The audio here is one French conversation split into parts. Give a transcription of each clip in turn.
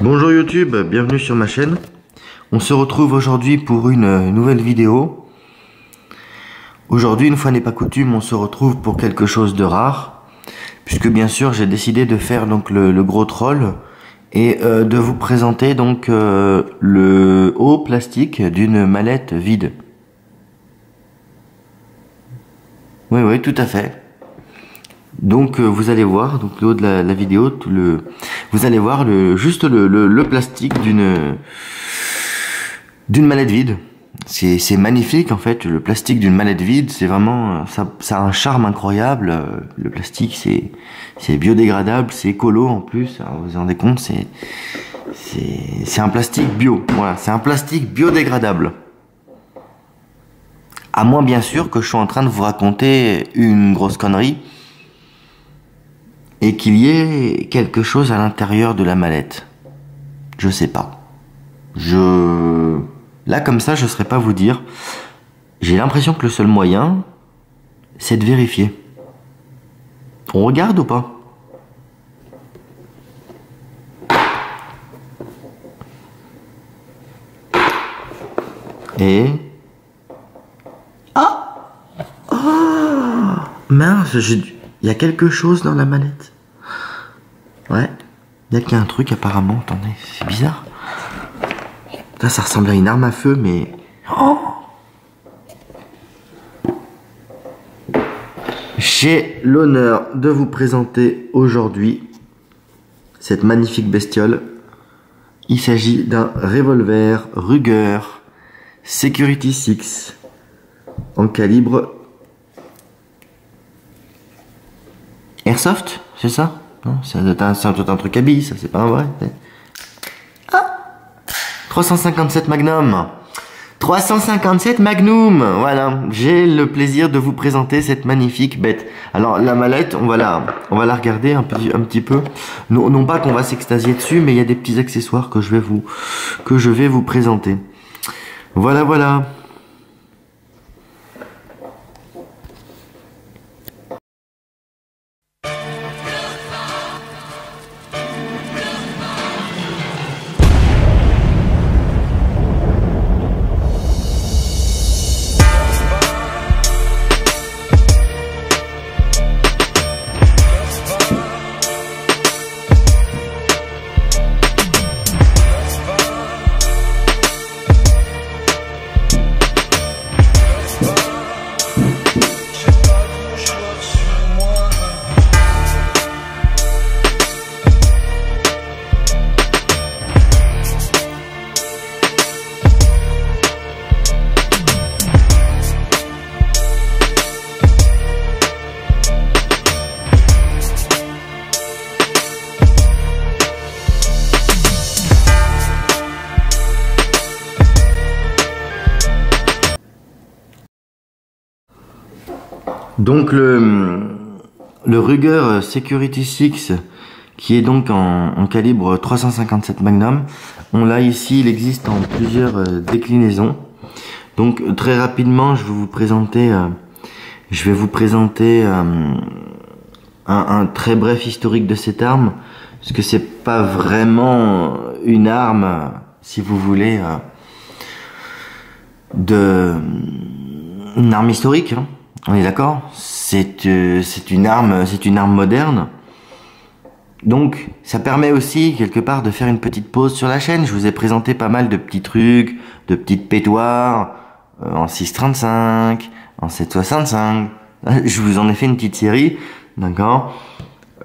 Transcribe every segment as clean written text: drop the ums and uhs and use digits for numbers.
Bonjour YouTube, bienvenue sur ma chaîne. On se retrouve aujourd'hui pour une nouvelle vidéo. Aujourd'hui, une fois n'est pas coutume, on se retrouve pour quelque chose de rare. Puisque bien sûr, j'ai décidé de faire donc le gros troll et de vous présenter donc le haut plastique d'une mallette vide. Oui, tout à fait. Donc vous allez voir, donc le haut de la vidéo, vous allez voir juste le plastique d'une mallette vide. C'est magnifique en fait, le plastique d'une mallette vide, c'est vraiment, ça a un charme incroyable. Le plastique c'est biodégradable, c'est écolo en plus, alors, vous vous rendez compte, c'est un plastique bio, voilà, c'est un plastique biodégradable. À moins bien sûr que je sois en train de vous raconter une grosse connerie et qu'il y ait quelque chose à l'intérieur de la mallette. Je sais pas. Là comme ça je saurais pas vous dire. J'ai l'impression que le seul moyen c'est de vérifier. On regarde ou pas? Et... Ah! Oh! Mince, il y a quelque chose dans la mallette. Ouais, il y a qu'il y a un truc apparemment, attendez, c'est bizarre. Là, ça ressemble à une arme à feu, mais... Oh! J'ai l'honneur de vous présenter aujourd'hui cette magnifique bestiole. Il s'agit d'un revolver Ruger Security 6 en calibre Airsoft, c'est ça? Non, c'est un truc à billes, ça, c'est pas un vrai. Ah, 357 Magnum. 357 Magnum. Voilà, j'ai le plaisir de vous présenter cette magnifique bête. Alors la mallette, on va la regarder un petit peu. Non pas qu'on va s'extasier dessus, mais il y a des petits accessoires que je vais vous présenter. Voilà. Donc le Ruger Security 6 qui est donc en calibre 357 Magnum, on l'a ici, il existe en plusieurs déclinaisons. Donc très rapidement je vais vous présenter un très bref historique de cette arme, parce que c'est pas vraiment une arme, si vous voulez, une arme historique, hein. On est d'accord? C'est une arme moderne. Donc, ça permet aussi, quelque part, de faire une petite pause sur la chaîne. Je vous ai présenté pas mal de petits trucs, de petites pétoires, en 6,35, en 7,65. Je vous en ai fait une petite série, d'accord?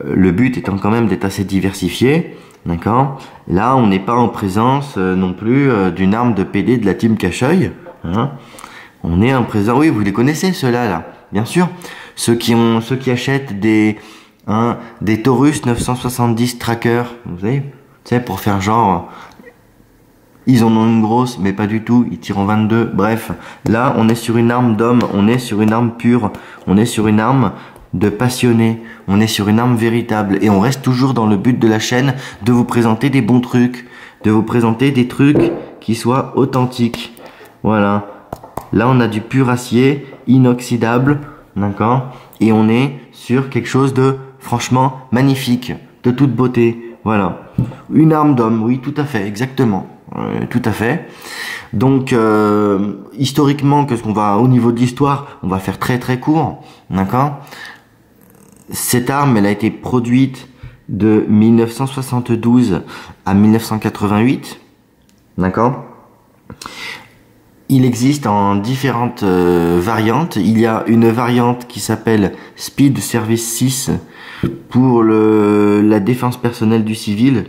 Le but étant quand même d'être assez diversifié, d'accord? Là, on n'est pas en présence non plus d'une arme de PD de la team Cache-œil, hein? On est en présent, oui, vous les connaissez ceux-là, là, bien sûr. Ceux qui achètent des Taurus 970 Tracker, vous savez, tu sais, pour faire genre, ils en ont une grosse, mais pas du tout, ils tirent en 22. Bref, là, on est sur une arme d'homme, on est sur une arme pure, on est sur une arme de passionné, on est sur une arme véritable, et on reste toujours dans le but de la chaîne de vous présenter des bons trucs, de vous présenter des trucs qui soient authentiques. Voilà. Là, on a du pur acier, inoxydable, d'accord? Et on est sur quelque chose de franchement magnifique, de toute beauté. Voilà. Une arme d'homme, oui, tout à fait, exactement. Tout à fait. Donc, historiquement, qu'est-ce qu'on va, au niveau de l'histoire, on va faire très très court, d'accord? Cette arme, elle a été produite de 1972 à 1988, d'accord? Il existe en différentes variantes. Il y a une variante qui s'appelle Speed Service 6 pour la défense personnelle du civil.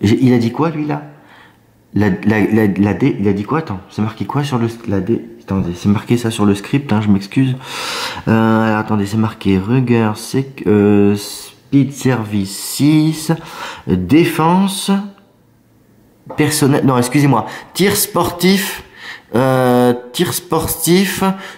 Il a dit quoi, lui, là? La D, il a dit quoi? Attends, c'est marqué quoi sur la D? Attendez, c'est marqué ça sur le script, hein, je m'excuse. Attendez, c'est marqué Ruger, Speed Service 6, défense personnelle, non, excusez-moi, tir sportif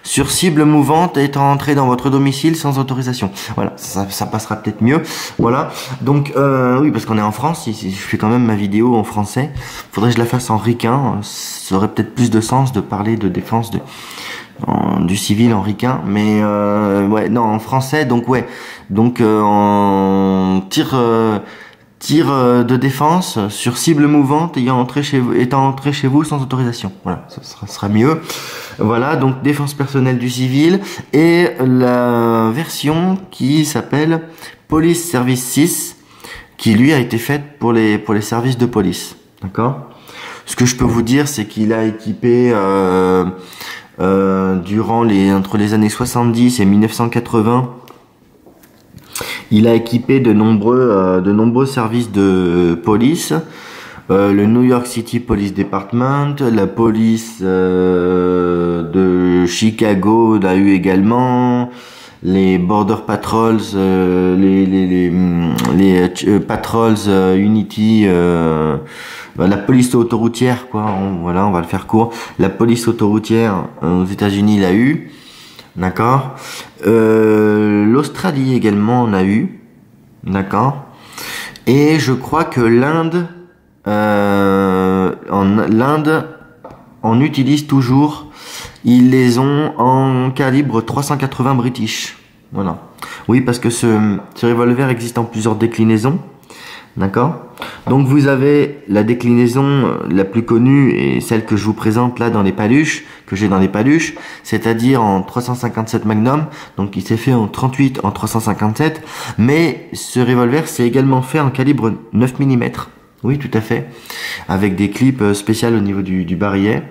sur cible mouvante étant entré dans votre domicile sans autorisation. Voilà, ça passera peut-être mieux. Voilà. Donc oui, parce qu'on est en France, je fais quand même ma vidéo en français. Faudrait que je la fasse en ricain. Ça aurait peut-être plus de sens de parler de défense du civil en ricain, mais ouais, non, en français. Donc ouais, donc en tir de défense sur cible mouvante étant entré chez vous sans autorisation. Voilà, ça sera mieux. Voilà, donc défense personnelle du civil et la version qui s'appelle Police Service 6 qui lui a été faite pour les services de police. D'accord? Ce que je peux vous dire, c'est qu'il a équipé entre les années 70 et 1980, il a équipé de nombreux services de police, le New York City Police Department, la police de Chicago l'a eu également, les Border Patrols, les Patrols Unity, la police autoroutière, quoi. Voilà, on va le faire court. La police autoroutière aux États-Unis l'a eu. D'accord. L'Australie également en a eu. D'accord. Et je crois que l'Inde en utilise toujours. Ils les ont en calibre 380 British. Voilà. Oui, parce que ce revolver existe en plusieurs déclinaisons. D'accord. Donc vous avez la déclinaison la plus connue et celle que je vous présente là dans les paluches, que j'ai dans les paluches, c'est-à-dire en 357 Magnum. Donc il s'est fait en 38 en 357, mais ce revolver s'est également fait en calibre 9 mm. Oui, tout à fait, avec des clips spéciales au niveau du barillet.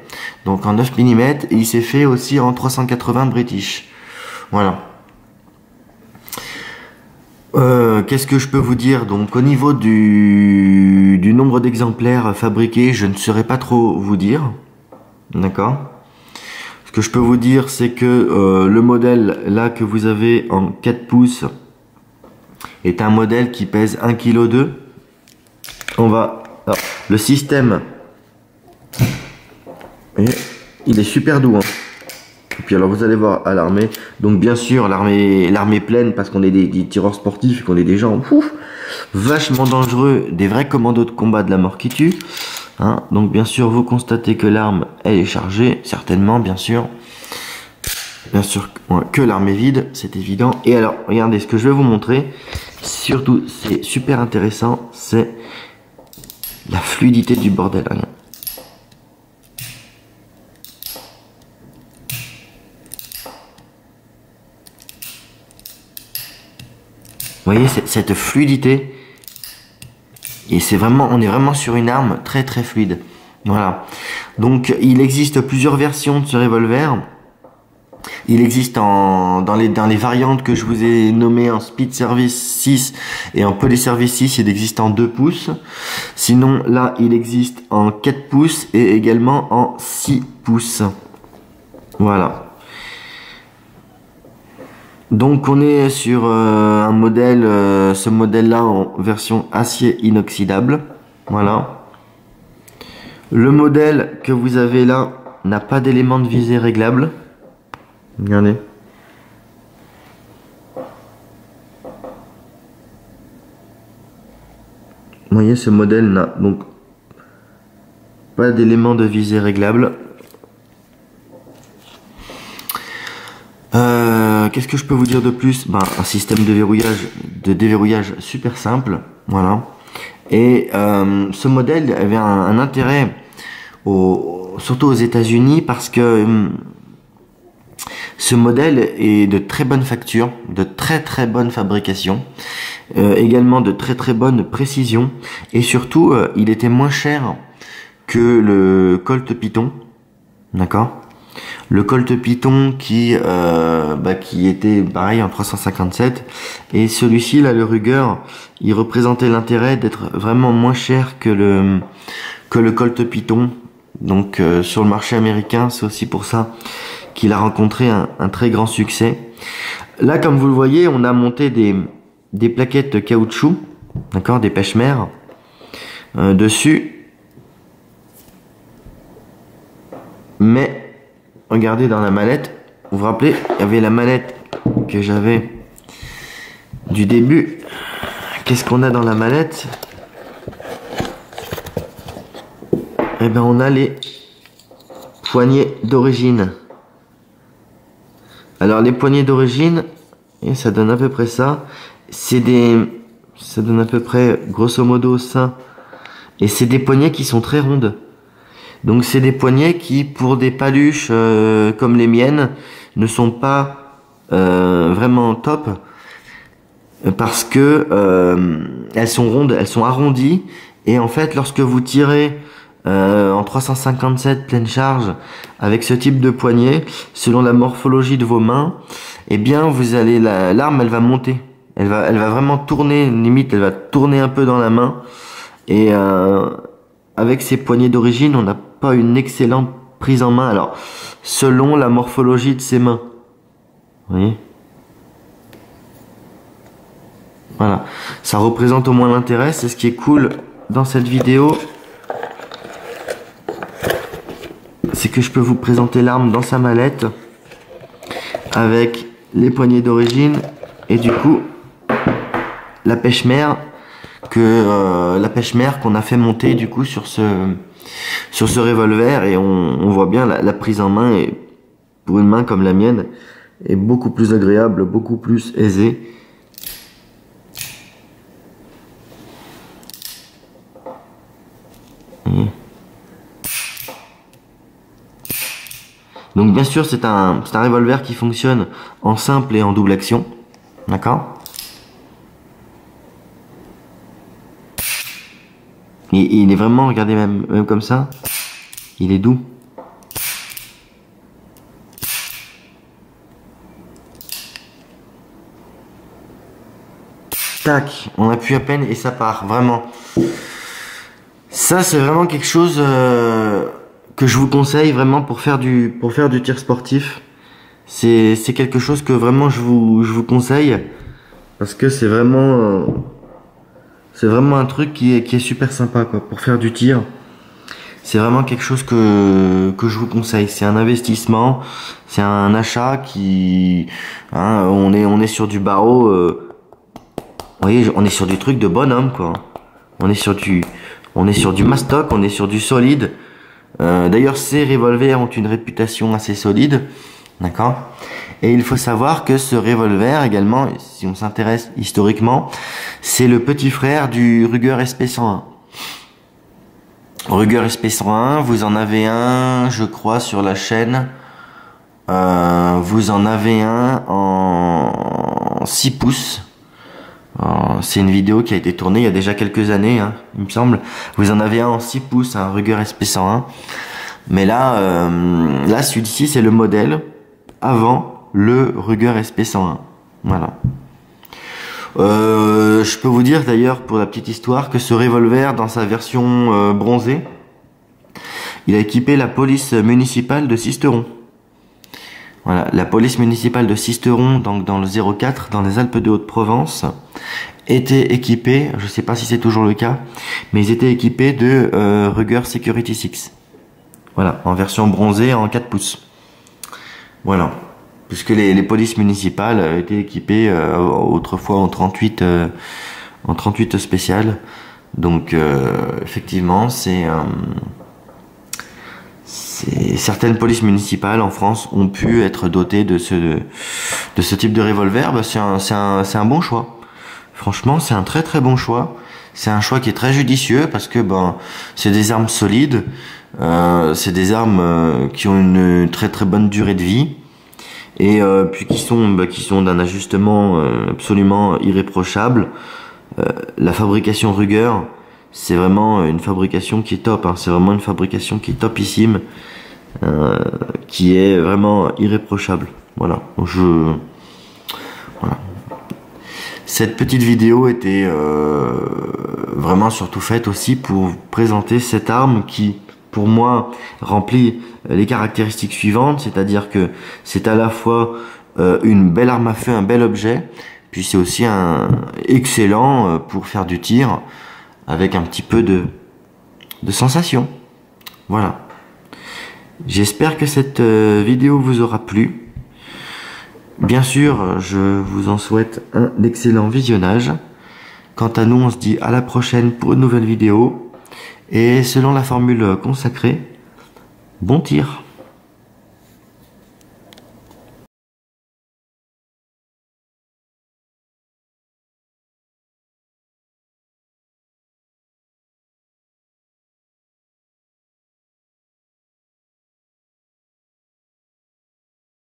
Donc en 9 mm, et il s'est fait aussi en 380 British. Voilà. Qu'est-ce que je peux vous dire? Donc au niveau du nombre d'exemplaires fabriqués, je ne saurais pas trop vous dire. D'accord? Ce que je peux vous dire, c'est que le modèle là que vous avez en 4 pouces est un modèle qui pèse 1,2 kg. Alors, le système, il est super doux, hein. Et puis alors vous allez voir à l'armée, donc bien sûr l'armée pleine parce qu'on est des tireurs sportifs et qu'on est des gens vachement dangereux, des vrais commandos de combat de la mort qui tue, hein. Donc bien sûr vous constatez que l'arme elle est chargée, certainement bien sûr que l'arme est vide, c'est évident. Et alors regardez ce que je vais vous montrer, surtout c'est super intéressant, c'est la fluidité du bordel, regarde. Vous voyez cette fluidité, et on est vraiment sur une arme très très fluide. Voilà. Donc il existe plusieurs versions de ce revolver. Il existe dans les variantes que je vous ai nommées en Speed Service 6 et en Police Service 6, il existe en 2 pouces. Sinon là il existe en 4 pouces et également en 6 pouces. Voilà. Donc on est sur un modèle, ce modèle-là en version acier inoxydable. Voilà. Le modèle que vous avez là n'a pas d'élément de visée réglable. Regardez. Vous voyez, ce modèle n'a donc pas d'élément de visée réglable. Qu'est-ce que je peux vous dire de plus? Un système de déverrouillage super simple, voilà. Et ce modèle avait un intérêt surtout aux États-Unis parce que ce modèle est de très bonne facture, de très bonne fabrication, également de très bonne précision, et surtout il était moins cher que le Colt Python, d'accord. Le Colt Python qui était pareil en 357, et celui-ci là, le Ruger, il représentait l'intérêt d'être vraiment moins cher que le Colt Python. Donc sur le marché américain, c'est aussi pour ça qu'il a rencontré un très grand succès. Là, comme vous le voyez, on a monté des plaquettes de caoutchouc, d'accord, des pêche-mer dessus. Mais regardez dans la mallette, vous vous rappelez, il y avait la mallette que j'avais du début. Qu'est-ce qu'on a dans la mallette? Eh ben, on a les poignées d'origine. Alors les poignées d'origine, et ça donne à peu près ça. Ça donne à peu près grosso modo ça. Et c'est des poignées qui sont très rondes. Donc c'est des poignées qui, pour des paluches comme les miennes, ne sont pas vraiment top, parce que elles sont rondes, elles sont arrondies, et en fait lorsque vous tirez en 357 pleine charge avec ce type de poignée, selon la morphologie de vos mains, eh bien vous allez l'arme elle va monter, elle va vraiment tourner, limite elle va tourner un peu dans la main, et avec ces poignées d'origine on n'a pas une excellente prise en main, alors selon la morphologie de ses mains, vous voyez, voilà, ça représente au moins l'intérêt. C'est ce qui est cool dans cette vidéo, c'est que je peux vous présenter l'arme dans sa mallette avec les poignées d'origine et du coup la pêche-mer qu'on a fait monter du coup sur ce revolver, et on voit bien la prise en main, et pour une main comme la mienne est beaucoup plus agréable, beaucoup plus aisée. Donc bien sûr c'est un revolver qui fonctionne en simple et en double action, d'accord. Et il est vraiment, regardez, même comme ça, il est doux. Tac, on appuie à peine et ça part, vraiment. Ça c'est vraiment quelque chose que je vous conseille vraiment pour faire du tir sportif. C'est quelque chose que vraiment je vous conseille, parce que c'est vraiment un truc qui est super sympa quoi, pour faire du tir. C'est vraiment quelque chose que je vous conseille. C'est un investissement, c'est un achat qui, hein, on est sur du barreau. Vous voyez, on est sur du truc de bonhomme quoi. On est sur du mastoc, on est sur du solide. D'ailleurs, ces revolvers ont une réputation assez solide, d'accord. Et il faut savoir que ce revolver également, si on s'intéresse historiquement, c'est le petit frère du Ruger SP101. Ruger SP101, vous en avez un, je crois, sur la chaîne. Vous en avez un en 6 pouces. C'est une vidéo qui a été tournée il y a déjà quelques années, hein, il me semble. Vous en avez un en 6 pouces, un Ruger SP101. Mais là, celui-ci, c'est le modèle avant le Ruger SP101. Voilà. Je peux vous dire d'ailleurs, pour la petite histoire, que ce revolver, dans sa version bronzée, il a équipé la police municipale de Sisteron. Voilà, la police municipale de Sisteron, donc dans le 04, dans les Alpes de Haute-Provence, était équipée, je sais pas si c'est toujours le cas, mais ils étaient équipés de Ruger Security 6. Voilà, en version bronzée en 4 pouces. Voilà. Puisque les polices municipales étaient équipées autrefois en 38 spécial. Donc effectivement, certaines polices municipales en France ont pu être dotées de ce type de revolver. Bah, c'est un bon choix. Franchement, c'est un très bon choix. c'est un choix qui est très judicieux parce que ben c'est des armes solides, c'est des armes qui ont une très très bonne durée de vie et puis qui sont d'un ajustement absolument irréprochable. La fabrication Ruger, c'est vraiment une fabrication qui est top, hein. C'est vraiment une fabrication qui est topissime, qui est vraiment irréprochable. Voilà. Voilà. Cette petite vidéo était vraiment surtout faite aussi pour présenter cette arme qui, pour moi, remplit les caractéristiques suivantes, c'est-à-dire que c'est à la fois une belle arme à feu, un bel objet, puis c'est aussi excellent pour faire du tir avec un petit peu de sensation. Voilà. J'espère que cette vidéo vous aura plu. Bien sûr, je vous en souhaite un excellent visionnage. Quant à nous, on se dit à la prochaine pour une nouvelle vidéo. Et selon la formule consacrée, bon tir!